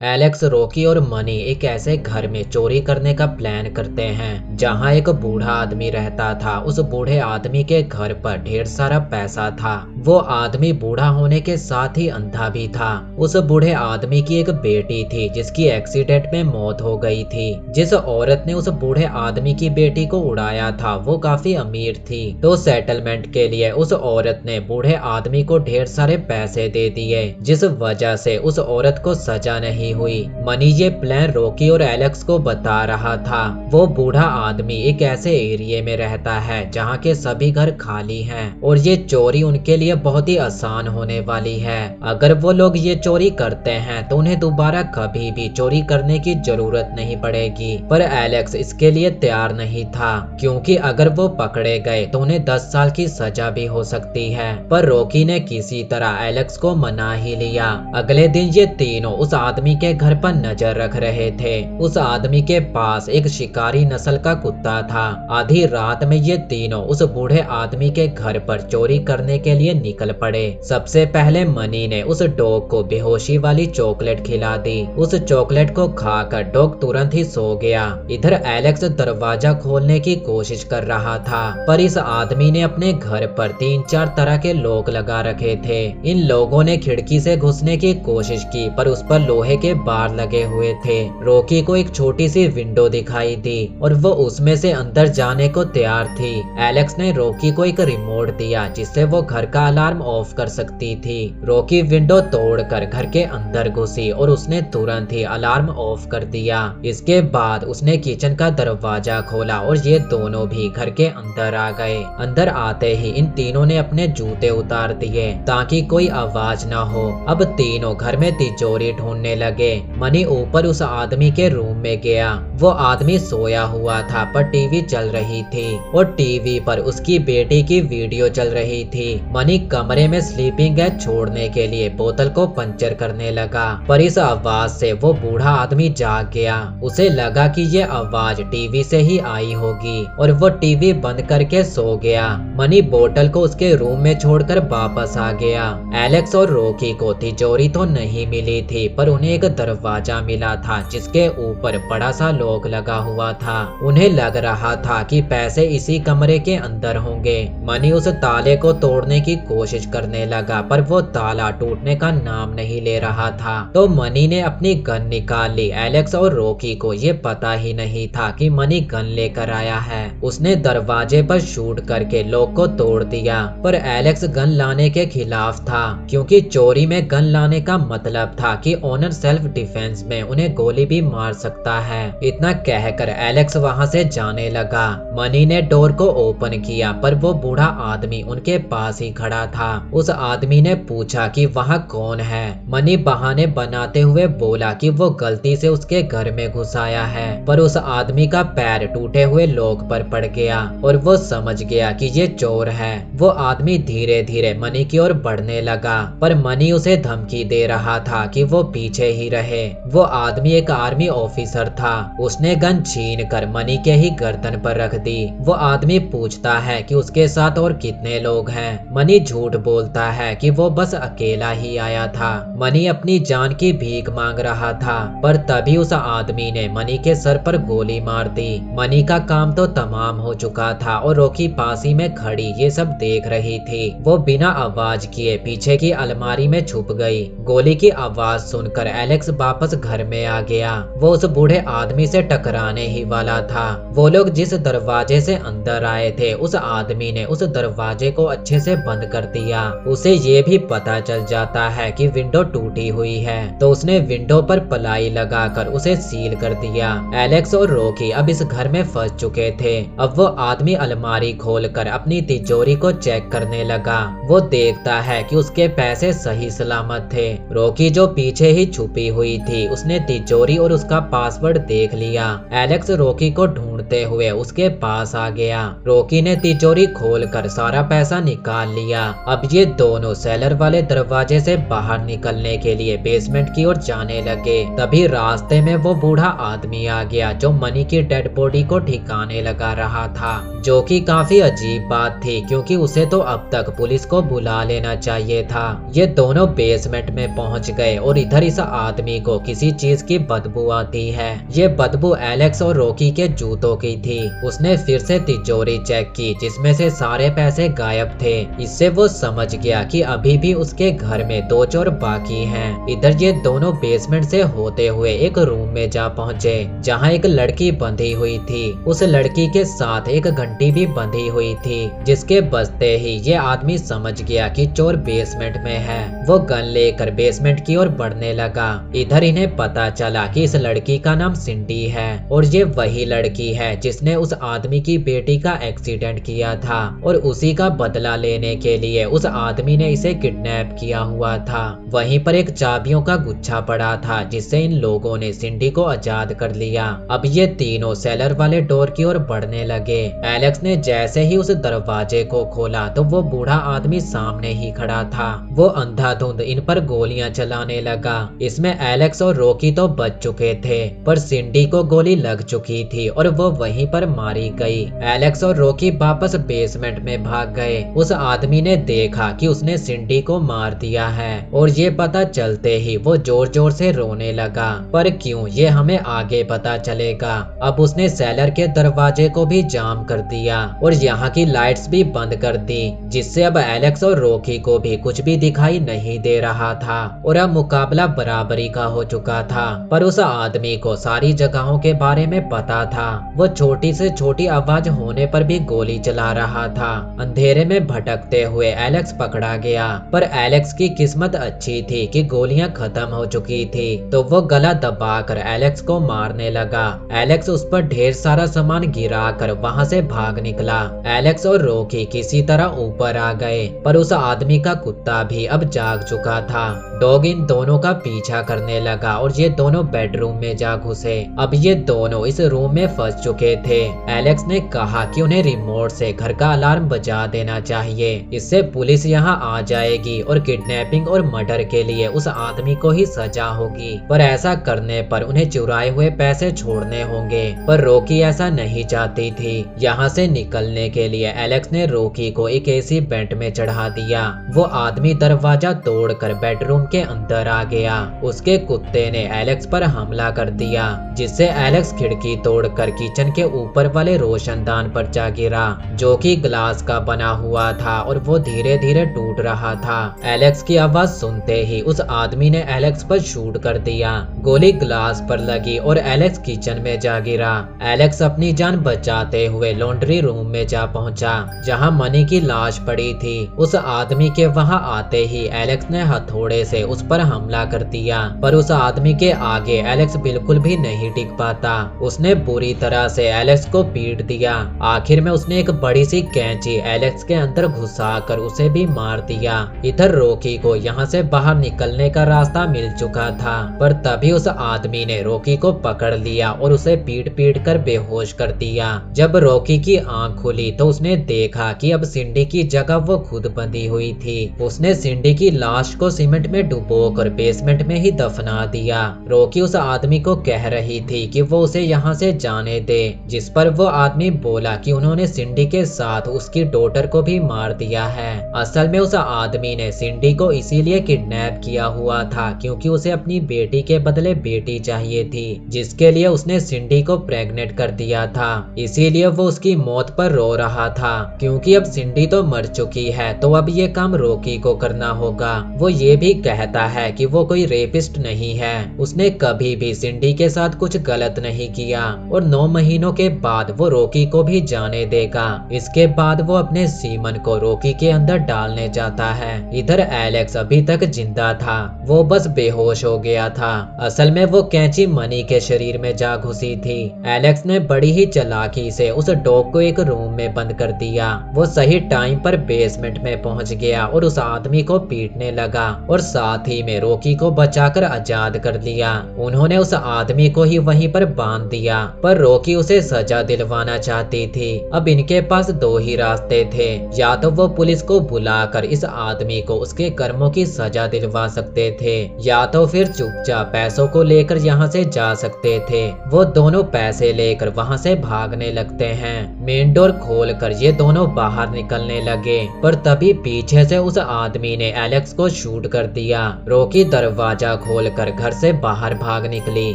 Alex, Rocky और money एक ऐसे घर में चोरी करने का प्लान करते हैं जहां एक बूढ़ा आदमी रहता था। उस बूढ़े आदमी के घर पर ढेर सारा पैसा था। वो आदमी बूढ़ा होने के साथ ही अंधा भी था। उस बूढ़े आदमी की एक बेटी थी जिसकी एक्सीडेंट में मौत हो गई थी। जिस औरत ने उस बूढ़े आदमी की बेटी को उड़ाया था वो काफी अमीर थी, तो सेटलमेंट के लिए उस औरत ने बूढ़े आदमी को ढेर सारे पैसे दे दिए, जिस वजह से उस औरत को सजा नहीं हुई। मनी ये प्लान रॉकी और एलेक्स को बता रहा था। वो बूढ़ा आदमी एक ऐसे एरिया में रहता है जहाँ के सभी घर खाली हैं और ये चोरी उनके लिए बहुत ही आसान होने वाली है। अगर वो लोग ये चोरी करते हैं तो उन्हें दोबारा कभी भी चोरी करने की जरूरत नहीं पड़ेगी। पर एलेक्स इसके लिए तैयार नहीं था, क्योंकि अगर वो पकड़े गए तो उन्हें 10 साल की सजा भी हो सकती है। पर रॉकी ने किसी तरह एलेक्स को मना ही लिया। अगले दिन ये तीनों उस आदमी के घर पर नजर रख रहे थे। उस आदमी के पास एक शिकारी नस्ल का कुत्ता था। आधी रात में ये तीनों उस बूढ़े आदमी के घर पर चोरी करने के लिए निकल पड़े। सबसे पहले मनी ने उस डॉग को बेहोशी वाली चॉकलेट खिला दी। उस चॉकलेट को खाकर डॉग तुरंत ही सो गया। इधर एलेक्स दरवाजा खोलने की कोशिश कर रहा था, पर इस आदमी ने अपने घर पर 3-4 तरह के लॉक लगा रखे थे। इन लोगों ने खिड़की से घुसने की कोशिश की, पर उस पर लोहे के बार लगे हुए थे। रॉकी को एक छोटी सी विंडो दिखाई दी और वो उसमें से अंदर जाने को तैयार थी। एलेक्स ने रॉकी को एक रिमोट दिया जिससे वो घर का अलार्म ऑफ कर सकती थी। रॉकी विंडो तोड़कर घर के अंदर घुसी और उसने तुरंत ही अलार्म ऑफ कर दिया। इसके बाद उसने किचन का दरवाजा खोला और ये दोनों भी घर के अंदर आ गए। अंदर आते ही इन तीनों ने अपने जूते उतार दिए ताकि कोई आवाज ना हो। अब तीनों घर में तिजोरी ढूंढने लगे। मनी ऊपर उस आदमी के रूम में गया। वो आदमी सोया हुआ था, पर टीवी चल रही थी और टीवी पर उसकी बेटी की वीडियो चल रही थी। मनी कमरे में स्लीपिंग गैस छोड़ने के लिए बोतल को पंचर करने लगा, पर इस आवाज से वो बूढ़ा आदमी जाग गया। उसे लगा कि ये आवाज टीवी से ही आई होगी और वो टीवी बंद करके सो गया। मनी बोतल को उसके रूम में छोड़कर वापस आ गया। एलेक्स और रॉकी को तिजोरी तो नहीं मिली थी, पर उन्हें एक दरवाजा मिला था जिसके ऊपर बड़ा सा लॉक लगा हुआ था। उन्हें लग रहा था कि पैसे इसी कमरे के अंदर होंगे। मनी उस ताले को तोड़ने की कोशिश करने लगा, पर वो ताला टूटने का नाम नहीं ले रहा था। तो मनी ने अपनी गन निकाल ली। एलेक्स और रॉकी को ये पता ही नहीं था कि मनी गन लेकर आया है। उसने दरवाजे पर शूट करके लॉक को तोड़ दिया, पर एलेक्स गन लाने के खिलाफ था, क्योंकि चोरी में गन लाने का मतलब था कि ओनर सेल्फ डिफेंस में उन्हें गोली भी मार सकता है। इतना कहकर एलेक्स वहां से जाने लगा। मनी ने डोर को ओपन किया, पर वो बूढ़ा आदमी उनके पास ही खड़ा था। उस आदमी ने पूछा कि वहां कौन है। मनी बहाने बनाते हुए बोला कि वो गलती से उसके घर में घुस आया है, पर उस आदमी का पैर टूटे हुए लॉक पर पड़ गया और वो समझ गया कि ये चोर है। वो आदमी धीरे धीरे मनी की ओर बढ़ने लगा, पर मनी उसे धमकी दे रहा था कि वो पीछे ही रहे। वो आदमी एक आर्मी ऑफिसर था। उसने गन छीन कर मनी के ही गर्दन पर रख दी। वो आदमी पूछता है कि उसके साथ और कितने लोग हैं। मनी झूठ बोलता है कि वो बस अकेला ही आया था। मनी अपनी जान की भीख मांग रहा था, पर तभी उस आदमी ने मनी के सर पर गोली मार दी। मनी का काम तो तमाम हो चुका था और रॉकी पास ही में खड़ी ये सब देख रही थी। वो बिना आवाज किए पीछे की अलमारी में छुप गई। गोली की आवाज सुनकर एलेक्स वापस घर में आ गया। वो उस बूढ़े आदमी से टकराने ही वाला था। वो लोग जिस दरवाजे से अंदर आए थे उस आदमी ने उस दरवाजे को अच्छे से बंद कर दिया। उसे ये भी पता चल जाता है कि विंडो टूटी हुई है, तो उसने विंडो पर पलाई लगाकर उसे सील कर दिया। एलेक्स और रॉकी अब इस घर में फंस चुके थे। अब वो आदमी अलमारी खोलकर अपनी तिजोरी को चेक करने लगा। वो देखता है कि उसके पैसे सही सलामत थे। रॉकी जो पीछे ही छुपी हुई थी उसने तिजोरी और उसका पासवर्ड देख लिया। एलेक्स रॉकी को ढूंढते भागते हुए उसके पास आ गया। रॉकी ने तिजोरी खोलकर सारा पैसा निकाल लिया। अब ये दोनों सेलर वाले दरवाजे से बाहर निकलने के लिए बेसमेंट की ओर जाने लगे। तभी रास्ते में वो बूढ़ा आदमी आ गया जो मनी की डेड बॉडी को ठिकाने लगा रहा था, जो कि काफी अजीब बात थी क्योंकि उसे तो अब तक पुलिस को बुला लेना चाहिए था। ये दोनों बेसमेंट में पहुंच गए और इधर इस आदमी को किसी चीज की बदबू आती है। ये बदबू एलेक्स और रॉकी के जूतों की थी। उसने फिर से तिजोरी चेक की जिसमें से सारे पैसे गायब थे। इससे वो समझ गया कि अभी भी उसके घर में 2 चोर बाकी हैं। इधर ये दोनों बेसमेंट से होते हुए एक रूम में जा पहुंचे जहां एक लड़की बंधी हुई थी। उस लड़की के साथ एक घंटी भी बंधी हुई थी, जिसके बजते ही ये आदमी समझ गया कि चोर बेसमेंट में है। वो गन लेकर बेसमेंट की ओर बढ़ने लगा। इधर इन्हें पता चला कि इस लड़की का नाम सिंडी है और ये वही लड़की है जिसने उस आदमी की बेटी का एक्सीडेंट किया था और उसी का बदला लेने के लिए उस आदमी ने इसे किडनैप किया हुआ था। वहीं पर एक चाबियों का गुच्छा पड़ा था जिससे इन लोगों ने सिंडी को आजाद कर लिया। अब ये तीनों सेलर वाले डोर की ओर बढ़ने लगे। एलेक्स ने जैसे ही उस दरवाजे को खोला तो वो बूढ़ा आदमी सामने ही खड़ा था। वो अंधाधुंध इन पर गोलियां चलाने लगा। इसमें एलेक्स और रॉकी तो बच चुके थे, पर सिंडी को गोली लग चुकी थी और वो वहीं पर मारी गई। एलेक्स और रॉकी वापस बेसमेंट में भाग गए। उस आदमी ने देखा कि उसने सिंडी को मार दिया है और ये पता चलते ही वो जोर जोर से रोने लगा। पर क्यों, ये हमें आगे पता चलेगा। अब उसने सेलर के दरवाजे को भी जाम कर दिया और यहाँ की लाइट्स भी बंद कर दी, जिससे अब एलेक्स और रॉकी को भी कुछ भी दिखाई नहीं दे रहा था और अब मुकाबला बराबरी का हो चुका था। पर उस आदमी को सारी जगहों के बारे में पता था। वो छोटी से छोटी आवाज होने पर भी गोली चला रहा था। अंधेरे में भटकते हुए एलेक्स पकड़ा गया, पर एलेक्स की किस्मत अच्छी थी कि गोलियां खत्म हो चुकी थी, तो वो गला दबाकर एलेक्स को मारने लगा। एलेक्स उस पर ढेर सारा सामान गिरा कर वहां से भाग निकला। एलेक्स और रॉकी किसी तरह ऊपर आ गए, पर उस आदमी का कुत्ता भी अब जाग चुका था। डॉग इन दोनों का पीछा करने लगा और ये दोनों बेडरूम में जा घुसे। अब ये दोनों इस रूम में फंस चुके थे। एलेक्स ने कहा कि उन्हें रिमोट से घर का अलार्म बजा देना चाहिए, इससे पुलिस यहाँ आ जाएगी और किडनैपिंग और मर्डर के लिए उस आदमी को ही सजा होगी। पर ऐसा करने पर उन्हें चुराए हुए पैसे छोड़ने होंगे, पर रॉकी ऐसा नहीं चाहती थी। यहाँ से निकलने के लिए एलेक्स ने रॉकी को एक एसी बेड में चढ़ा दिया। वो आदमी दरवाजा तोड़कर बेडरूम के अंदर आ गया। उसके कुत्ते ने एलेक्स पर हमला कर दिया, जिससे एलेक्स खिड़की तोड़कर किचन के ऊपर वाले रोशनदान पर जा गिरा, जो कि ग्लास का बना हुआ था और वो धीरे धीरे टूट रहा था। एलेक्स की आवाज सुनते ही उस आदमी ने एलेक्स पर शूट कर दिया। गोली ग्लास पर लगी और एलेक्स किचन में जा गिरा। एलेक्स अपनी जान बचाते हुए लॉन्ड्री रूम में जा पहुंचा, जहां मनी की लाश पड़ी थी। उस आदमी के वहां आते ही एलेक्स ने हथौड़े से उस पर हमला कर दिया, पर उस आदमी के आगे एलेक्स बिल्कुल भी नहीं टिक पाता। उसने बुरी तरह से एलेक्स को पीट दिया। आखिर में उसने एक बड़ी सी कैंची एलेक्स के अंदर घुसाकर उसे भी मार दिया। इधर रॉकी को यहाँ से बाहर निकलने का रास्ता मिल चुका था, पर तभी उस आदमी ने रॉकी को पकड़ लिया और उसे पीट पीट कर बेहोश कर दिया। जब रॉकी की आंख खुली तो उसने देखा कि अब सिंडी की जगह वो खुद बंधी हुई थी। उसने सिंडी की लाश को सीमेंट में डुबोकर बेसमेंट में ही दफना दिया। रॉकी उस आदमी को कह रही थी कि वो उसे यहाँ से जाने दे, जिस पर वो आदमी बोला कि उन्होंने सिंडी के साथ उसकी डॉटर को भी मार दिया है। असल में उस आदमी ने सिंडी को इसीलिए किडनैप किया हुआ था क्योंकि उसे अपनी बेटी के बदले बेटी चाहिए थी, जिसके लिए उसने सिंडी को प्रेग्नेंट कर दिया था। इसीलिए वो उसकी मौत पर रो रहा था, क्योंकि अब सिंडी तो मर चुकी है तो अब ये काम रॉकी को करना होगा। वो ये भी कहता है कि वो कोई रेपिस्ट नहीं है, उसने कभी भी सिंडी के साथ कुछ गलत नहीं किया और 9 महीनों के बाद वो रॉकी को भी जाने देगा। इसके बाद वो अपने सीमन को रॉकी के अंदर डालने जाता है। इधर एलेक्स अभी तक जिंदा था, वो बस बेहोश हो गया था। असल में वो कैंची मनी के शरीर में जा घुसी थी। एलेक्स ने बड़ी ही चालाकी से उस डॉग को एक रूम में बंद कर दिया। वो सही टाइम पर बेसमेंट में पहुंच गया और उस आदमी को पीटने लगा और साथ ही में रॉकी को बचाकर आजाद कर लिया। उन्होंने उस आदमी को ही वहीं पर बांध दिया, पर रॉकी उसे सजा दिलवाना चाहती थी। अब इनके पास दो ही रास्ते थे, या तो वो पुलिस को बुलाकर इस आदमी को उसके कर्मों की सजा दिलवा सकते थे, या तो फिर चुपचाप पैसों को लेकर यहाँ से जा सकते थे। वो दोनों पैसे लेकर वहाँ से भागने लगते हैं। मेन डोर खोलकर ये दोनों बाहर निकलने लगे, पर तभी पीछे से उस आदमी ने एलेक्स को शूट कर दिया। रॉकी दरवाजा खोलकर घर से बाहर भाग निकली।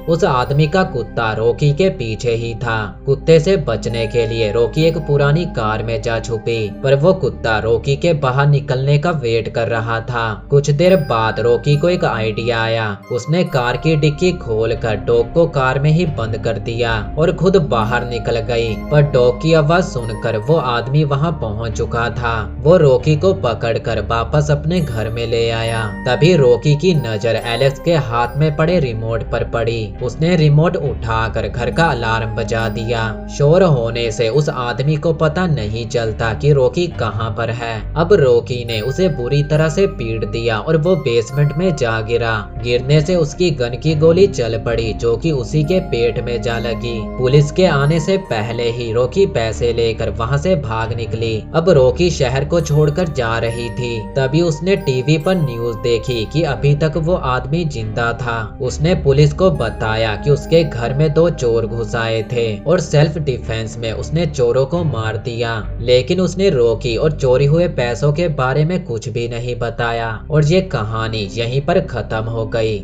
उस आदमी का कुत्ता रॉकी के पीछे ही था। कुत्ते से बचने के लिए रॉकी एक पुरानी कार में जा छुपी, पर वो कुत्ता रॉकी के बाहर निकलने का वेट कर रहा था। कुछ देर बाद रॉकी को एक आइडिया आया। उसने कार की डिक्की खोलकर डॉग को कार में ही बंद कर दिया और खुद बाहर निकल गई। पर डॉग की आवाज सुनकर वो आदमी वहां पहुंच चुका था। वो रॉकी को पकड़कर वापस अपने घर में ले आया। तभी रॉकी की नजर एलेक्स के हाथ में पड़े रिमोट पर पड़ी। उसने रिमोट उठाकर घर का अलार्म बजा दिया। शोर होने से उस आदमी को पता नहीं चलता कि रॉकी कहां पर है। अब रॉकी ने उसे बुरी तरह से पीट दिया और वो बेसमेंट में जा गिरा। गिरने से उसकी गन की गोली चल पड़ी, जो कि उसी के पेट में जा लगी। पुलिस के आने से पहले ही रॉकी पैसे लेकर वहां से भाग निकली। अब रॉकी शहर को छोड़कर जा रही थी। तभी उसने टीवी पर न्यूज देखी कि अभी तक वो आदमी जिंदा था। उसने पुलिस को बताया कि उसके घर में दो चोर घुस आए थे और सेल्फ डिफेंस में उसने चोरों को मार दिया। लेकिन उसने रॉकी और चोरी हुए पैसों के बारे में कुछ भी नहीं बताया और ये कहानी यहीं पर खत्म हो गई।